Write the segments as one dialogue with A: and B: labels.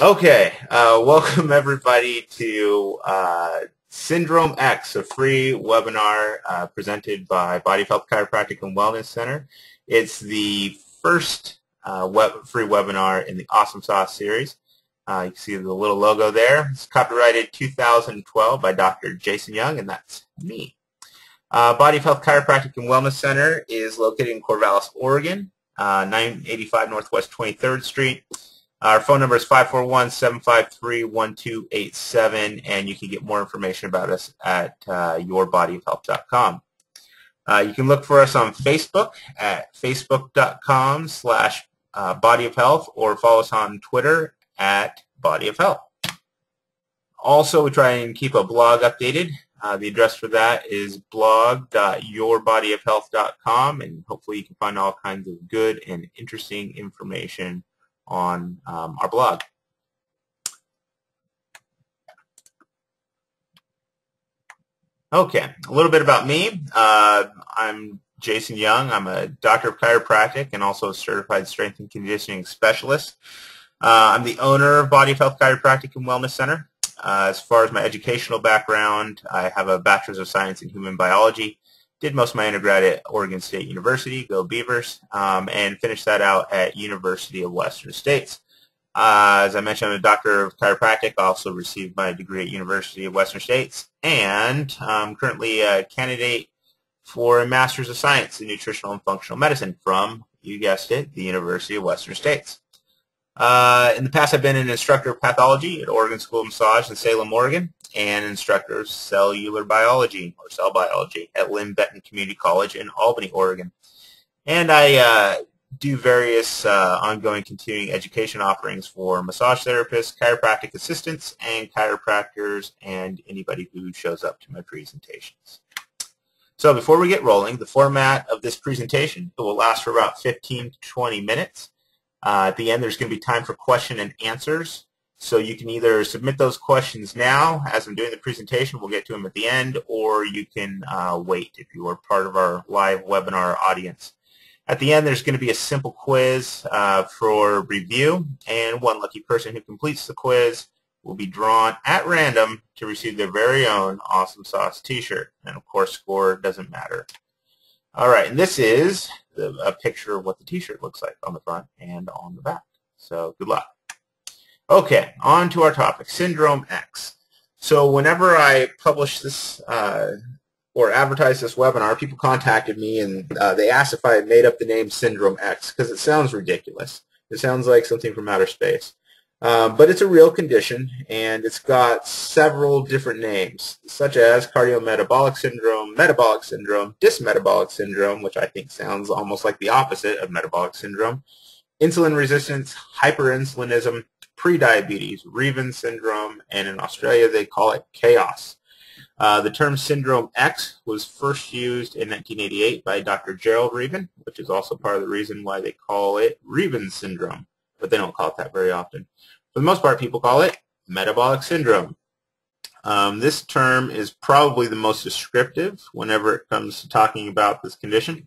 A: Okay, welcome everybody to Syndrome X, a free webinar presented by Body of Health Chiropractic and Wellness Center. It's the first free webinar in the Awesome Sauce series. You can see the little logo there. It's copyrighted 2012 by Dr. Jason Young, and that's me. Body of Health Chiropractic and Wellness Center is located in Corvallis, Oregon, 985 Northwest 23rd Street. Our phone number is 541-753-1287, and you can get more information about us at yourbodyofhealth.com. You can look for us on Facebook at facebook.com/bodyofhealth or follow us on Twitter at bodyofhealth. Also, we try and keep a blog updated. The address for that is blog.yourbodyofhealth.com, and hopefully you can find all kinds of good and interesting information on our blog. Okay, a little bit about me. I'm Jason Young. I'm a doctor of chiropractic and also a certified strength and conditioning specialist. I'm the owner of Body of Health Chiropractic and Wellness Center. As far as my educational background, I have a Bachelor's of Science in Human Biology. Did most of my undergrad at Oregon State University, go Beavers, and finished that out at University of Western States. As I mentioned, I'm a doctor of chiropractic. I also received my degree at University of Western States, and I'm currently a candidate for a Master's of Science in Nutritional and Functional Medicine from, you guessed it, the University of Western States. In the past, I've been an instructor of pathology at Oregon School of Massage in Salem, Oregon, and instructor of cellular biology or cell biology at Lynn Benton Community College in Albany, Oregon. And I do various ongoing continuing education offerings for massage therapists, chiropractic assistants, and chiropractors, and anybody who shows up to my presentations. So before we get rolling, the format of this presentation will last for about 15 to 20 minutes. At the end, there's going to be time for question and answers. So you can either submit those questions now as I'm doing the presentation, we'll get to them at the end, or you can wait if you are part of our live webinar audience. At the end, there's going to be a simple quiz for review, and one lucky person who completes the quiz will be drawn at random to receive their very own Awesome Sauce t-shirt. And of course, score doesn't matter. All right, and this is a picture of what the t-shirt looks like on the front and on the back. So good luck. Okay, on to our topic, Syndrome X. So whenever I publish this or advertise this webinar, people contacted me and they asked if I had made up the name Syndrome X because it sounds ridiculous. It sounds like something from outer space. But it's a real condition, and it's got several different names, such as cardiometabolic syndrome, metabolic syndrome, dysmetabolic syndrome, which I think sounds almost like the opposite of metabolic syndrome, insulin resistance, hyperinsulinism, prediabetes, Reven syndrome, and in Australia they call it chaos. The term Syndrome X was first used in 1988 by Dr. Gerald Reven, which is also part of the reason why they call it Reven syndrome, but they don't call it that very often. For the most part, people call it metabolic syndrome. This term is probably the most descriptive whenever it comes to talking about this condition.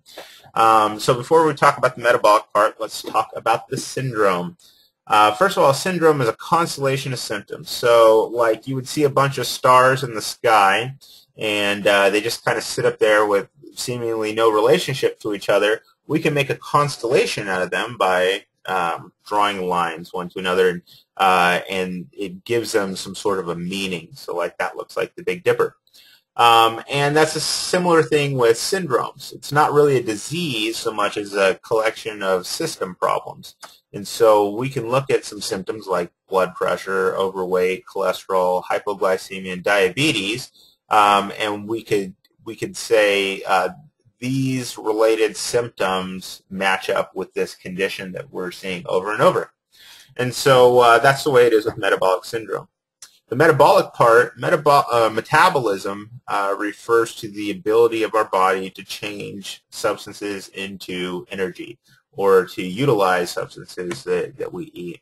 A: So before we talk about the metabolic part, let's talk about the syndrome. First of all, syndrome is a constellation of symptoms. So like you would see a bunch of stars in the sky, and they just kind of sit up there with seemingly no relationship to each other. We can make a constellation out of them by drawing lines one to another, and it gives them some sort of a meaning. So like that looks like the Big Dipper. And that's a similar thing with syndromes. It's not really a disease so much as a collection of system problems. And so we can look at some symptoms like blood pressure, overweight, cholesterol, hypoglycemia, and diabetes, and we could say these related symptoms match up with this condition that we're seeing over and over. And so that's the way it is with metabolic syndrome. The metabolic part, metabolism, refers to the ability of our body to change substances into energy or to utilize substances that we eat.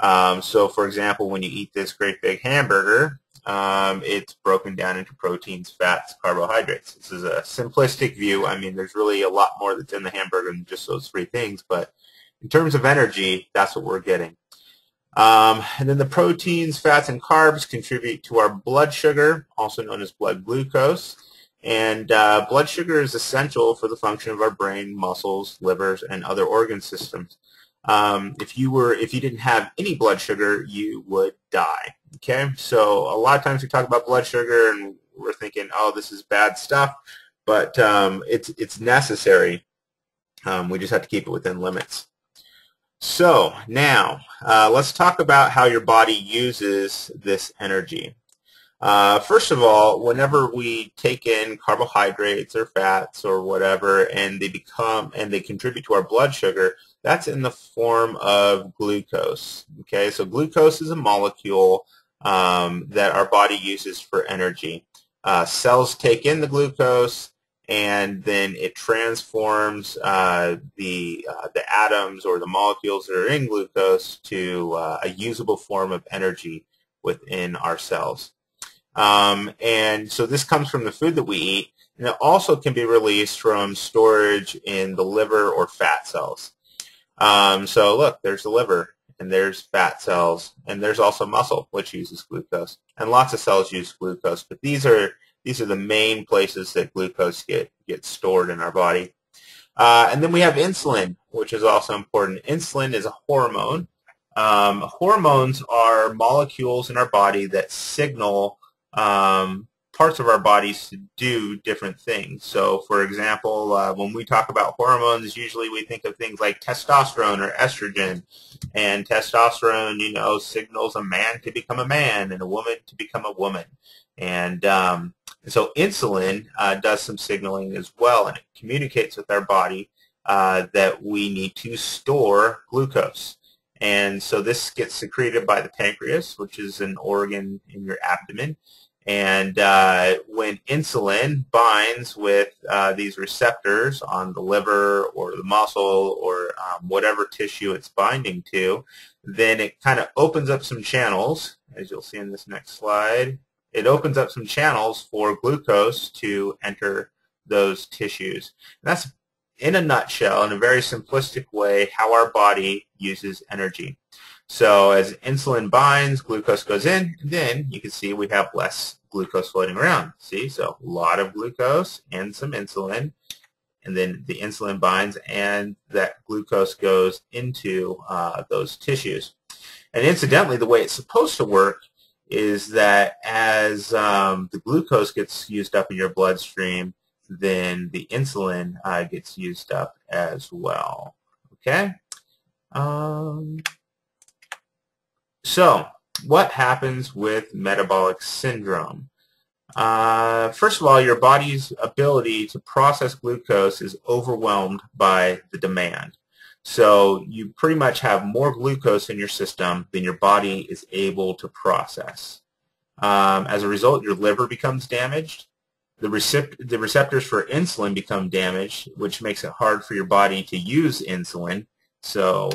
A: So for example, when you eat this great big hamburger, it's broken down into proteins, fats, carbohydrates. This is a simplistic view. I mean, there's really a lot more that's in the hamburger than just those three things, but in terms of energy, that's what we're getting. And then the proteins, fats, and carbs contribute to our blood sugar, also known as blood glucose. And blood sugar is essential for the function of our brain, muscles, livers, and other organ systems. If you didn't have any blood sugar, you would die. Okay, so a lot of times we talk about blood sugar and we're thinking, oh, this is bad stuff, but it's necessary. We just have to keep it within limits. So now let's talk about how your body uses this energy. First of all, whenever we take in carbohydrates or fats or whatever, and they contribute to our blood sugar, that's in the form of glucose. Okay, so glucose is a molecule that our body uses for energy. Cells take in the glucose, and then it transforms the atoms or the molecules that are in glucose to a usable form of energy within our cells. And so this comes from the food that we eat, and it also can be released from storage in the liver or fat cells. So look, there's the liver, and there's fat cells, and there's also muscle, which uses glucose, and lots of cells use glucose, but these are the main places that glucose gets stored in our body. And then we have insulin, which is also important. Insulin is a hormone. Hormones are molecules in our body that signal parts of our bodies to do different things. So, for example, when we talk about hormones, usually we think of things like testosterone or estrogen. And testosterone, signals a man to become a man and a woman to become a woman. And so insulin does some signaling as well, and it communicates with our body that we need to store glucose. And so this gets secreted by the pancreas, which is an organ in your abdomen. And when insulin binds with these receptors on the liver or the muscle or whatever tissue it's binding to, then it kind of opens up some channels, as you'll see in this next slide. It opens up some channels for glucose to enter those tissues. And that's, in a nutshell, in a very simplistic way, how our body uses energy. So as insulin binds, glucose goes in, and then you can see we have less glucose floating around. See, so a lot of glucose and some insulin, and then the insulin binds and that glucose goes into those tissues. And incidentally, the way it's supposed to work is that as the glucose gets used up in your bloodstream, then the insulin gets used up as well. Okay? So, what happens with metabolic syndrome? First of all, your body's ability to process glucose is overwhelmed by the demand. So you pretty much have more glucose in your system than your body is able to process. As a result, your liver becomes damaged. The receptors for insulin become damaged, which makes it hard for your body to use insulin. So,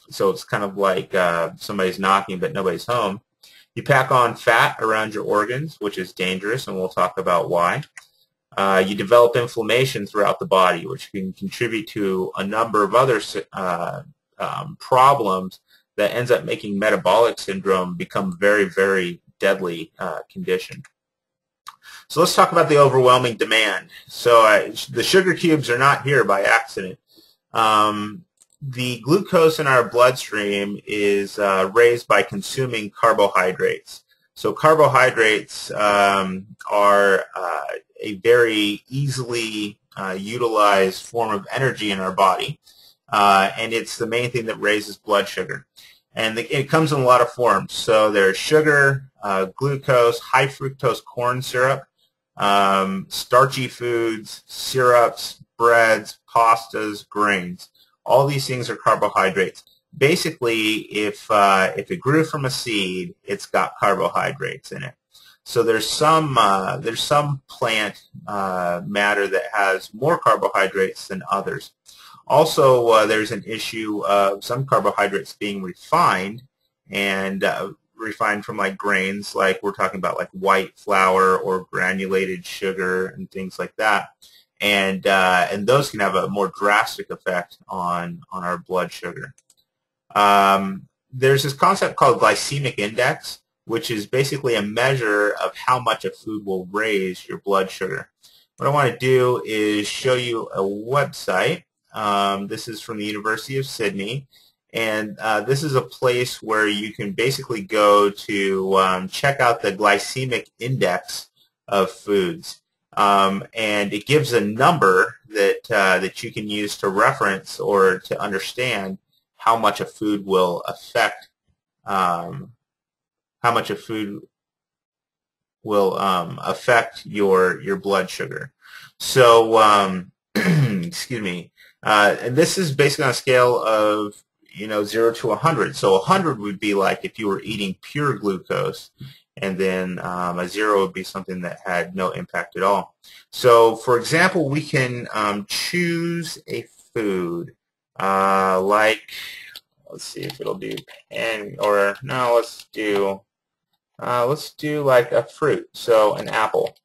A: so it's kind of like somebody's knocking but nobody's home. You pack on fat around your organs, which is dangerous, and we'll talk about why. You develop inflammation throughout the body, which can contribute to a number of other problems that ends up making metabolic syndrome become very, very deadly condition. So let's talk about the overwhelming demand. So the sugar cubes are not here by accident. The glucose in our bloodstream is raised by consuming carbohydrates. So carbohydrates are a very easily utilized form of energy in our body, and it's the main thing that raises blood sugar. And it comes in a lot of forms. So there's sugar, glucose, high fructose corn syrup, starchy foods, syrups, breads, pastas, grains. All these things are carbohydrates. Basically, if it grew from a seed, it's got carbohydrates in it. So there's some plant matter that has more carbohydrates than others. Also, there's an issue of some carbohydrates being refined, and refined from like grains, like we're talking about like white flour or granulated sugar and things like that. And those can have a more drastic effect on our blood sugar. there's this concept called glycemic index, which is basically a measure of how much a food will raise your blood sugar. What I want to do is show you a website. This is from the University of Sydney, and this is a place where you can basically go to check out the glycemic index of foods. And it gives a number that you can use to reference or to understand how much a food will affect your blood sugar. So excuse me, and this is basically on a scale of 0 to 100. So 100 would be like if you were eating pure glucose, and then a 0 would be something that had no impact at all. So for example, we can choose a food like, let's see if it'll do let's do like a fruit, so an apple.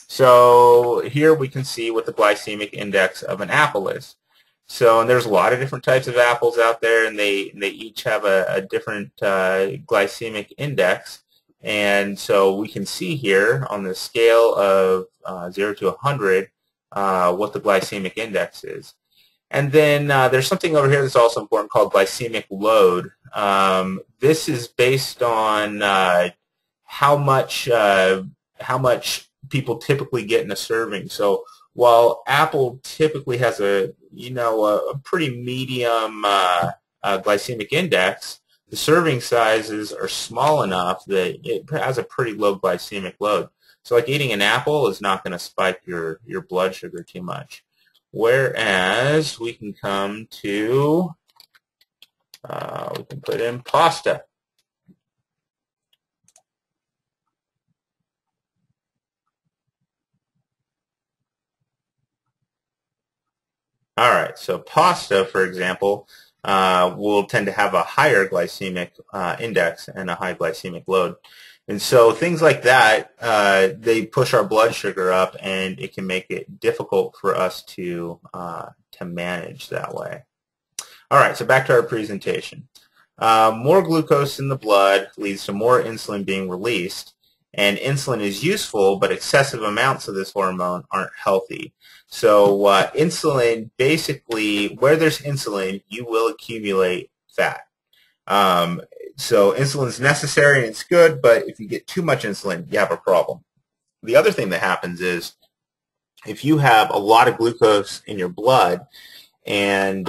A: So here we can see what the glycemic index of an apple is. So, and there's a lot of different types of apples out there, and they each have a different glycemic index. And so we can see here on the scale of 0 to 100 what the glycemic index is. And then there's something over here that's also important called glycemic load. This is based on how much people typically get in a serving. So while apple typically has a pretty medium glycemic index, the serving sizes are small enough that it has a pretty low glycemic load. So like eating an apple is not going to spike your blood sugar too much. Whereas we can come to, we can put in pasta. All right, so pasta, for example, will tend to have a higher glycemic index and a high glycemic load. And so things like that, they push our blood sugar up, and it can make it difficult for us to manage that way. All right, so back to our presentation. More glucose in the blood leads to more insulin being released, and insulin is useful, but excessive amounts of this hormone aren't healthy. So insulin, basically, where there's insulin, you will accumulate fat. So insulin is necessary and it's good, but if you get too much insulin, you have a problem. The other thing that happens is if you have a lot of glucose in your blood and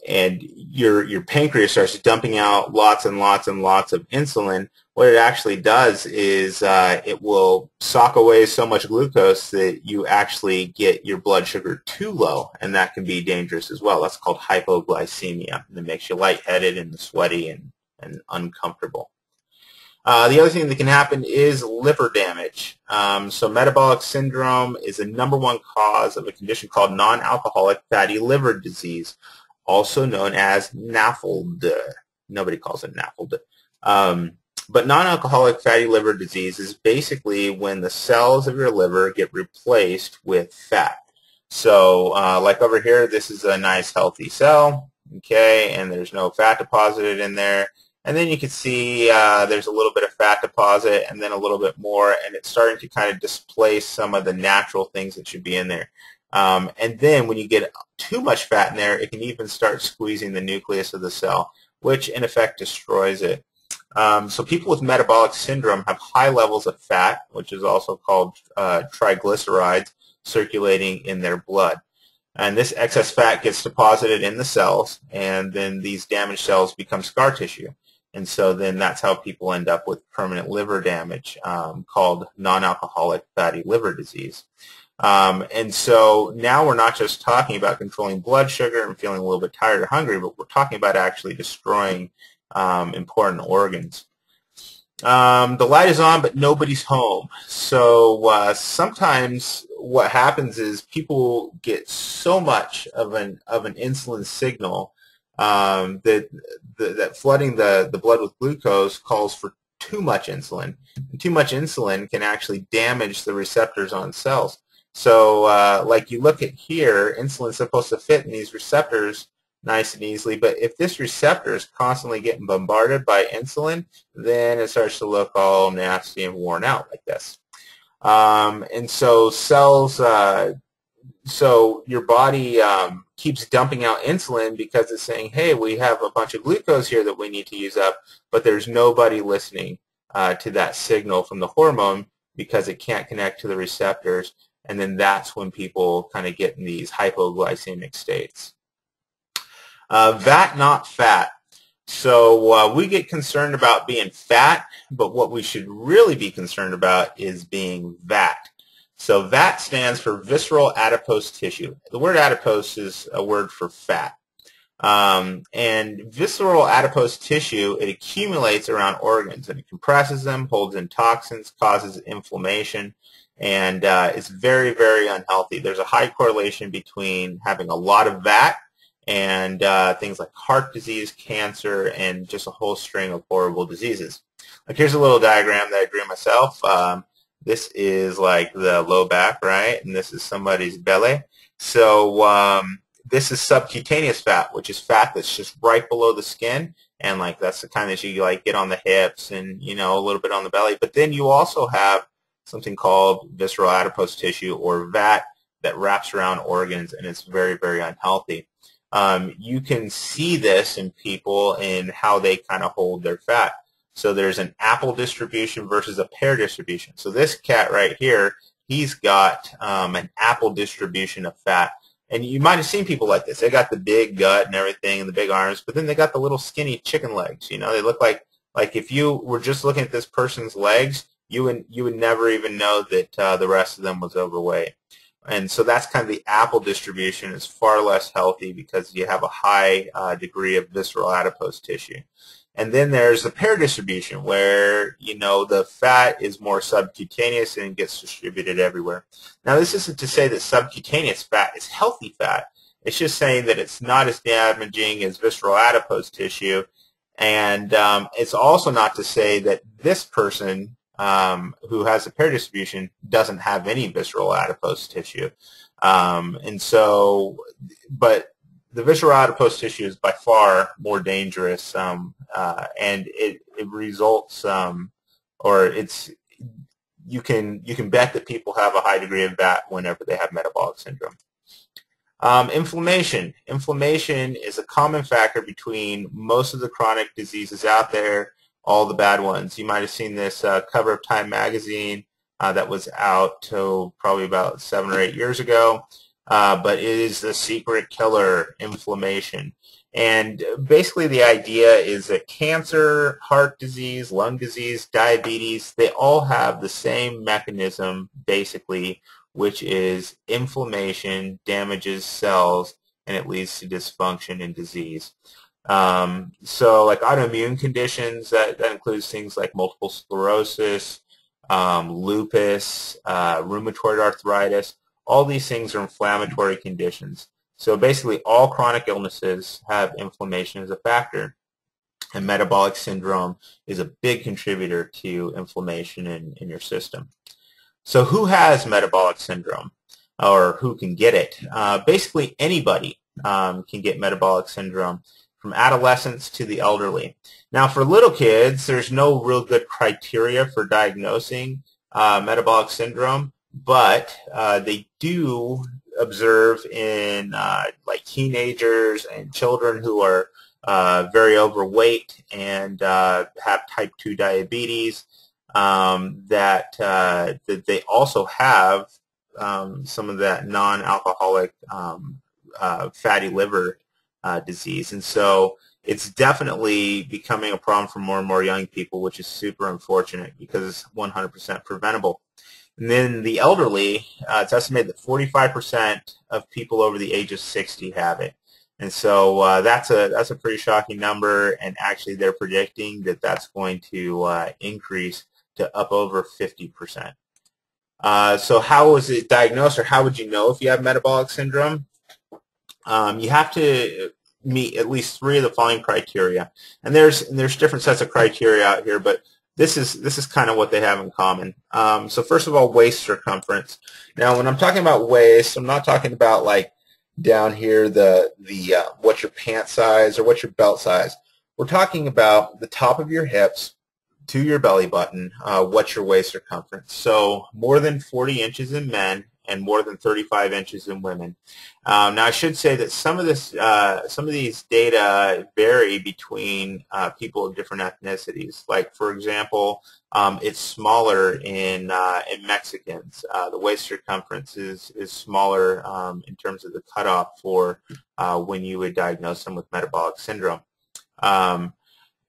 A: your pancreas starts dumping out lots and lots and lots of insulin, what it actually does is it will sock away so much glucose that you actually get your blood sugar too low, and that can be dangerous as well. That's called hypoglycemia, and it makes you lightheaded and sweaty and uncomfortable. The other thing that can happen is liver damage. So metabolic syndrome is the #1 cause of a condition called non-alcoholic fatty liver disease, also known as NAFLD. Nobody calls it NAFLD. But non-alcoholic fatty liver disease is basically when the cells of your liver get replaced with fat. So like over here, this is a nice healthy cell, okay, and there's no fat deposited in there. And then you can see there's a little bit of fat deposit and then a little bit more, and it's starting to kind of displace some of the natural things that should be in there. And then when you get too much fat in there, it can even start squeezing the nucleus of the cell, which in effect destroys it. So people with metabolic syndrome have high levels of fat, which is also called triglycerides, circulating in their blood. And this excess fat gets deposited in the cells, and then these damaged cells become scar tissue. And so then that's how people end up with permanent liver damage, called non-alcoholic fatty liver disease. And so now we're not just talking about controlling blood sugar and feeling a little bit tired or hungry, but we're talking about actually destroying important organs. The light is on, but nobody's home. So sometimes what happens is people get so much of an insulin signal that flooding the blood with glucose calls for too much insulin. And too much insulin can actually damage the receptors on cells. So like you look at here, insulin's supposed to fit in these receptors nice and easily, but if this receptor is constantly getting bombarded by insulin, then it starts to look all nasty and worn out like this. And so cells, so your body keeps dumping out insulin because it's saying, hey, we have a bunch of glucose here that we need to use up, but there's nobody listening to that signal from the hormone because it can't connect to the receptors, and then that's when people kind of get in these hypoglycemic states. VAT, not fat. So we get concerned about being fat, but what we should really be concerned about is being VAT. So VAT stands for visceral adipose tissue. The word adipose is a word for fat. And visceral adipose tissue, it accumulates around organs, and it compresses them, holds in toxins, causes inflammation, and is very, very unhealthy. There's a high correlation between having a lot of VAT and things like heart disease, cancer, and just a whole string of horrible diseases. Like here's a little diagram that I drew myself. This is like the low back, right? And this is somebody's belly. So this is subcutaneous fat, which is fat that's just right below the skin, and like that's the kind that you like get on the hips and a little bit on the belly. But then you also have something called visceral adipose tissue, or VAT, that wraps around organs, and it's very, very unhealthy. You can see this in people in how they kind of hold their fat. So there's an apple distribution versus a pear distribution. So this cat right here, he's got an apple distribution of fat. And you might have seen people like this. They got the big gut and everything and the big arms, but then they got the little skinny chicken legs. They look like if you were just looking at this person's legs, you would never even know that the rest of them was overweight. And so that's kind of the apple distribution. It's far less healthy because you have a high degree of visceral adipose tissue. And then there's the pear distribution where, the fat is more subcutaneous and gets distributed everywhere. Now, this isn't to say that subcutaneous fat is healthy fat. It's just saying that it's not as damaging as visceral adipose tissue. And it's also not to say that this person who has a pear distribution doesn't have any visceral adipose tissue. And so, but the visceral adipose tissue is by far more dangerous, and it results, or it's, you can bet that people have a high degree of VAT whenever they have metabolic syndrome. Inflammation. Inflammation is a common factor between most of the chronic diseases out there, all the bad ones. You might have seen this cover of Time magazine that was out till probably about 7 or 8 years ago. But it is the secret killer, inflammation. And basically the idea is that cancer, heart disease, lung disease, diabetes, they all have the same mechanism basically, which is inflammation damages cells and it leads to dysfunction and disease. So like autoimmune conditions, that includes things like multiple sclerosis, lupus, rheumatoid arthritis. All these things are inflammatory conditions. So basically all chronic illnesses have inflammation as a factor. And metabolic syndrome is a big contributor to inflammation in your system. So who has metabolic syndrome, or who can get it? Basically anybody can get metabolic syndrome, from adolescents to the elderly. Now for little kids, there's no real good criteria for diagnosing metabolic syndrome, but they do observe in like teenagers and children who are very overweight and have type 2 diabetes, that they also have some of that non-alcoholic fatty liver disease. And so it's definitely becoming a problem for more and more young people, which is super unfortunate because it's 100% preventable. And then the elderly, it's estimated that 45% of people over the age of 60 have it. And so that's a pretty shocking number, and actually they're predicting that that's going to increase to up over 50%. So how is it diagnosed, or how would you know if you have metabolic syndrome? You have to meet at least 3 of the following criteria. And there's different sets of criteria out here, but this is kind of what they have in common. So first of all, waist circumference. Now, when I'm talking about waist, I'm not talking about like down here the what's your pant size or what's your belt size. We're talking about the top of your hips to your belly button. What's your waist circumference? So more than 40 inches in men and more than 35 inches in women. Now, I should say that some of these data vary between people of different ethnicities. Like, for example, it's smaller in Mexicans. The waist circumference is smaller in terms of the cutoff for when you would diagnose them with metabolic syndrome.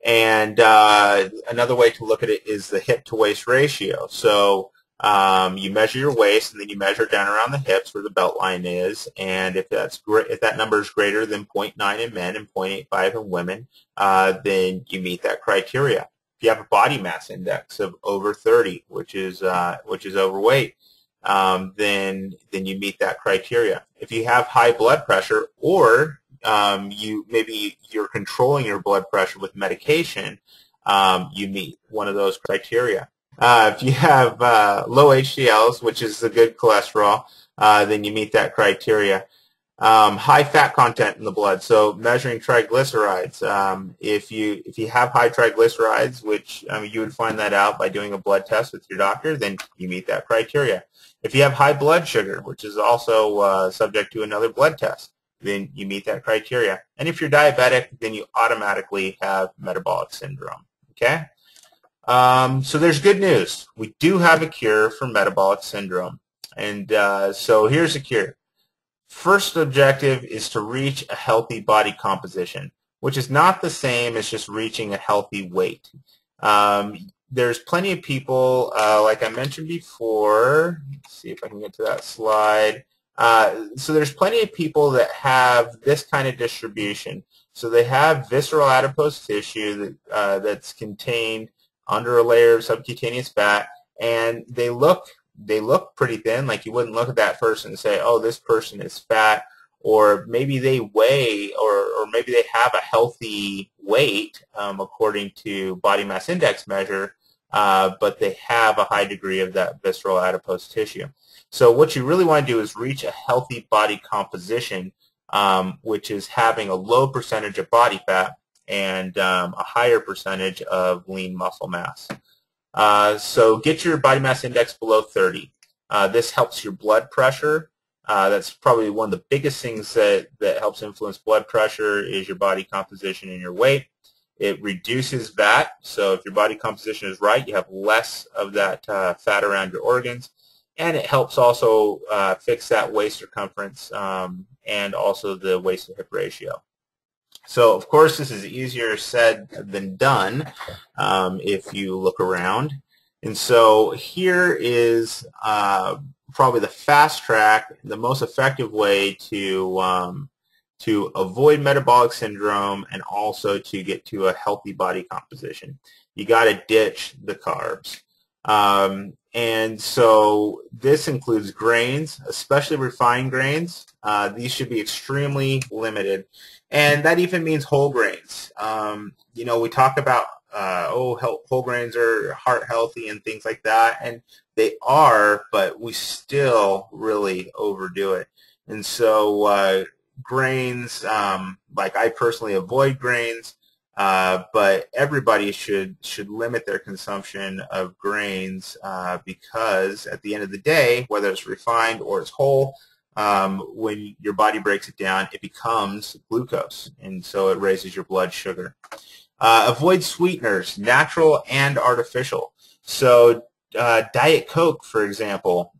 A: And another way to look at it is the hip-to-waist ratio. So you measure your waist, and then you measure down around the hips where the belt line is. And if that number is greater than 0.9 in men and 0.85 in women, then you meet that criteria. If you have a body mass index of over 30, which is overweight, then you meet that criteria. If you have high blood pressure, or maybe you're controlling your blood pressure with medication, you meet one of those criteria. If you have low HDLs, which is the good cholesterol, then you meet that criteria. High fat content in the blood, so measuring triglycerides. If you have high triglycerides, which you would find that out by doing a blood test with your doctor, then you meet that criteria. If you have high blood sugar, which is also subject to another blood test, then you meet that criteria. And if you're diabetic, then you automatically have metabolic syndrome. Okay? So there's good news. We do have a cure for metabolic syndrome. And so here's a cure. First objective is to reach a healthy body composition, which is not the same as just reaching a healthy weight. There's plenty of people, like I mentioned before. Let's see if I can get to that slide. So there's plenty of people that have this kind of distribution. So they have visceral adipose tissue that's contained under a layer of subcutaneous fat, and they look pretty thin. Like, you wouldn't look at that person and say, oh, this person is fat, or maybe they weigh, or maybe they have a healthy weight according to body mass index measure, but they have a high degree of that visceral adipose tissue. So what you really want to do is reach a healthy body composition, which is having a low percentage of body fat and a higher percentage of lean muscle mass. So get your body mass index below 30. This helps your blood pressure. That's probably one of the biggest things that helps influence blood pressure is your body composition and your weight. It reduces VAT. So if your body composition is right, you have less of that fat around your organs. And it helps also fix that waist circumference and also the waist to hip ratio. So, of course, this is easier said than done if you look around. And so here is probably the fast track, the most effective way to avoid metabolic syndrome and also to get to a healthy body composition. You got to ditch the carbs. And so this includes grains, especially refined grains. These should be extremely limited. And that even means whole grains. You know, we talk about, whole grains are heart healthy and things like that. And they are, but we still really overdo it. And so grains, like I personally avoid grains. But everybody should limit their consumption of grains because at the end of the day, whether it's refined or it's whole, when your body breaks it down, it becomes glucose, and so it raises your blood sugar. Avoid sweeteners, natural and artificial. So Diet Coke, for example,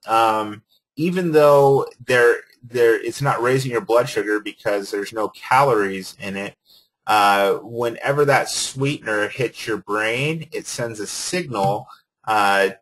A: even though it's not raising your blood sugar because there's no calories in it, whenever that sweetener hits your brain, it sends a signal to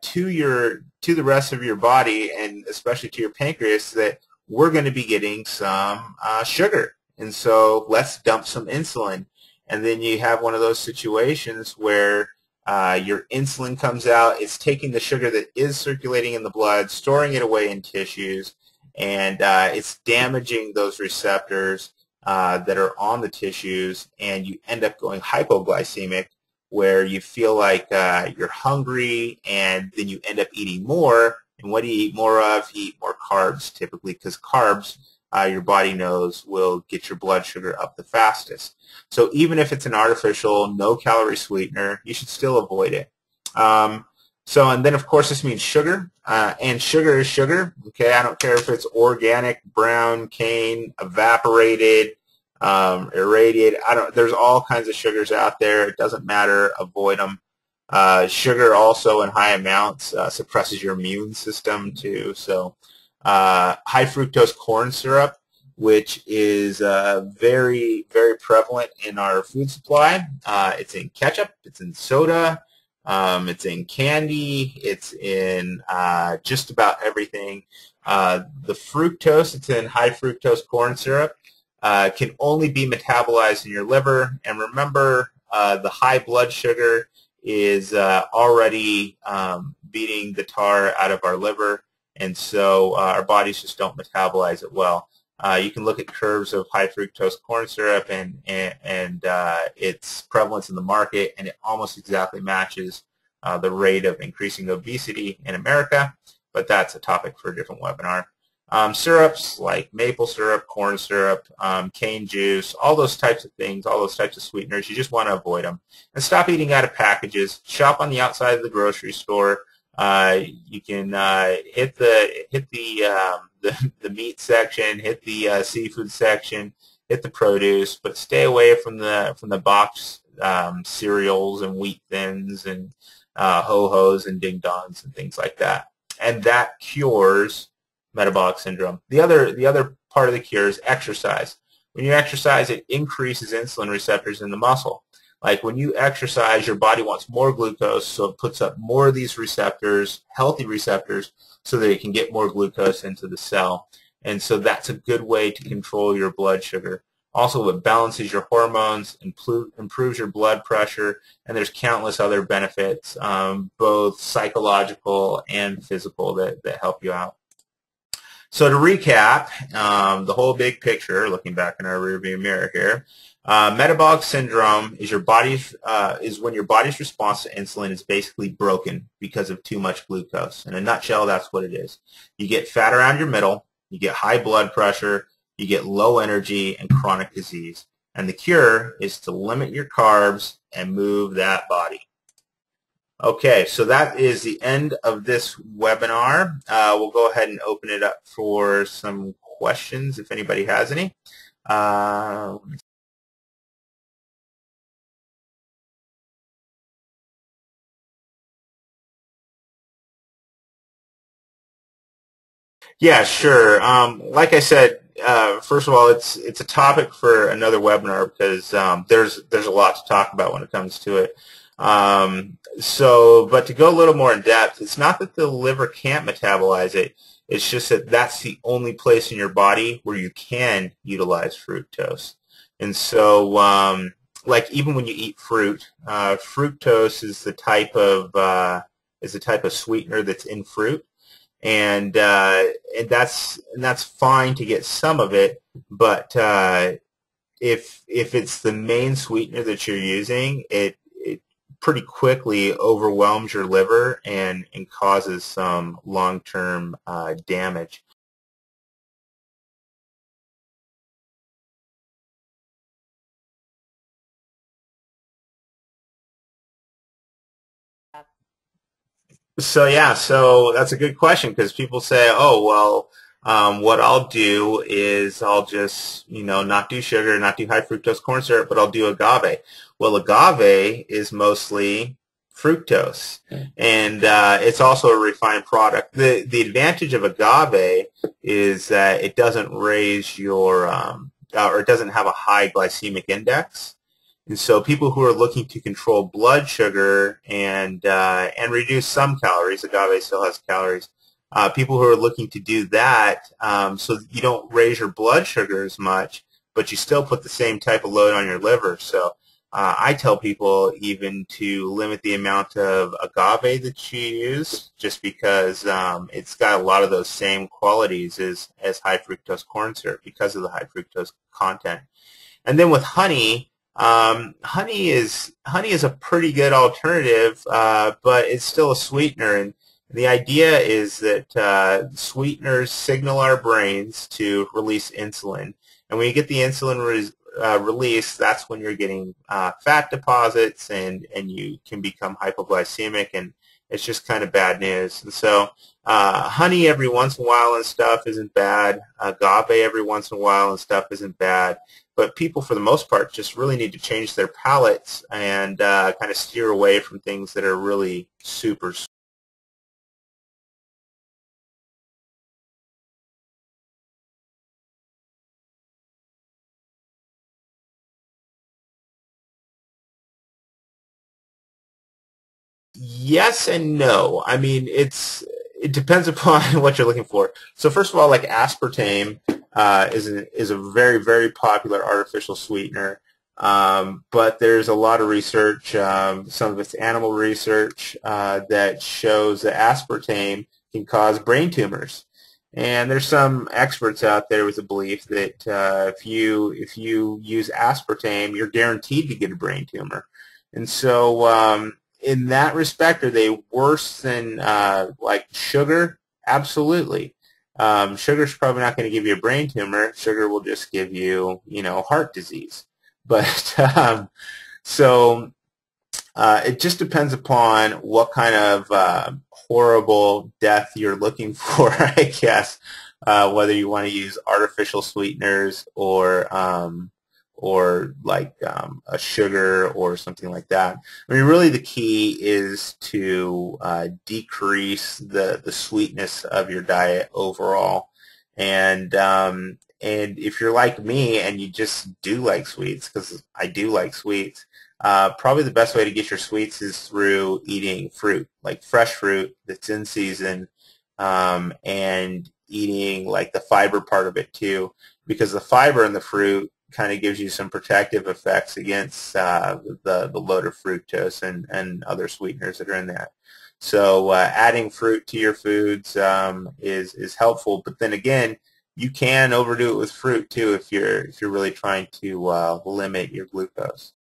A: the rest of your body, and especially to your pancreas, that we're going to be getting some sugar, and so let's dump some insulin. And then you have one of those situations where your insulin comes out, it's taking the sugar that is circulating in the blood, storing it away in tissues, and it's damaging those receptors that are on the tissues, and you end up going hypoglycemic, where you feel like you're hungry and then you end up eating more. And what do you eat more of? You eat more carbs typically, because carbs, your body knows, will get your blood sugar up the fastest. So even if it's an artificial, no-calorie sweetener, you should still avoid it. And then of course this means sugar, and sugar is sugar. Okay, I don't care if it's organic, brown, cane, evaporated, irradiated. There's all kinds of sugars out there. It doesn't matter. Avoid them. Sugar also in high amounts suppresses your immune system too. So high fructose corn syrup, which is very, very prevalent in our food supply. It's in ketchup. It's in soda. It's in candy. It's in just about everything. The fructose, it's in high fructose corn syrup, can only be metabolized in your liver. And remember, the high blood sugar is already beating the tar out of our liver, and so our bodies just don't metabolize it well. You can look at curves of high fructose corn syrup and its prevalence in the market, and it almost exactly matches the rate of increasing obesity in America, but that's a topic for a different webinar. Syrups like maple syrup, corn syrup, cane juice, all those types of things, all those types of sweeteners, you just want to avoid them. And stop eating out of packages. Shop on the outside of the grocery store. You can hit the meat section, hit the seafood section, hit the produce, but stay away from the box cereals and wheat thins and ho-hos and ding-dongs and things like that. And that cures metabolic syndrome. The other part of the cure is exercise. When you exercise, it increases insulin receptors in the muscle. Like when you exercise, your body wants more glucose, so it puts up more of these receptors, healthy receptors, so that it can get more glucose into the cell. And so that's a good way to control your blood sugar. Also, it balances your hormones, improves your blood pressure, and there's countless other benefits, both psychological and physical, that help you out. So to recap, the whole big picture, looking back in our rearview mirror here, metabolic syndrome is when your body's response to insulin is basically broken because of too much glucose. In a nutshell, that's what it is. You get fat around your middle, you get high blood pressure, you get low energy and chronic disease. And the cure is to limit your carbs and move that body. Okay, so that is the end of this webinar. We'll go ahead and open it up for some questions if anybody has any. Yeah, sure. Like I said, first of all, it's a topic for another webinar because there's a lot to talk about when it comes to it. But to go a little more in depth, it's not that the liver can't metabolize it. It's just that that's the only place in your body where you can utilize fructose. And so, like even when you eat fruit, fructose is the type of sweetener that's in fruit. And that's fine to get some of it, but if it's the main sweetener that you're using, it pretty quickly overwhelms your liver and causes some long-term damage. So yeah, so that's a good question because people say, oh, well, what I'll do is I'll just, not do sugar, not do high fructose corn syrup, but I'll do agave. Well, agave is mostly fructose, and it's also a refined product. The advantage of agave is that it doesn't raise your, or it doesn't have a high glycemic index. And so people who are looking to control blood sugar and reduce some calories, agave still has calories, people who are looking to do that so that you don't raise your blood sugar as much, but you still put the same type of load on your liver. So I tell people even to limit the amount of agave that you use just because it's got a lot of those same qualities as high fructose corn syrup because of the high fructose content. And then with honey, Honey is a pretty good alternative, but it's still a sweetener, and the idea is that sweeteners signal our brains to release insulin, and when you get the insulin release, that's when you're getting fat deposits, and you can become hypoglycemic, and it's just kind of bad news. And so honey every once in a while and stuff isn't bad. Agave every once in a while and stuff isn't bad. But people, for the most part, just really need to change their palates and kind of steer away from things that are really super sweet. Yes and no. I mean, it depends upon what you're looking for. So first of all, like aspartame is a very, very popular artificial sweetener. But there's a lot of research, some of it's animal research, that shows that aspartame can cause brain tumors. And there's some experts out there with the belief that if you use aspartame, you're guaranteed to get a brain tumor. And so in that respect, are they worse than like sugar? Absolutely. Sugar's probably not going to give you a brain tumor. Sugar will just give you, heart disease. But so it just depends upon what kind of horrible death you're looking for, I guess, whether you want to use artificial sweeteners or like a sugar or something like that. I mean, really the key is to decrease the sweetness of your diet overall. And if you're like me and you just do like sweets, because I do like sweets, probably the best way to get your sweets is through eating fruit, like fresh fruit that's in season, and eating like the fiber part of it too, because the fiber in the fruit kind of gives you some protective effects against the load of fructose and other sweeteners that are in there. So adding fruit to your foods is helpful, but then again, you can overdo it with fruit too if you're really trying to limit your glucose.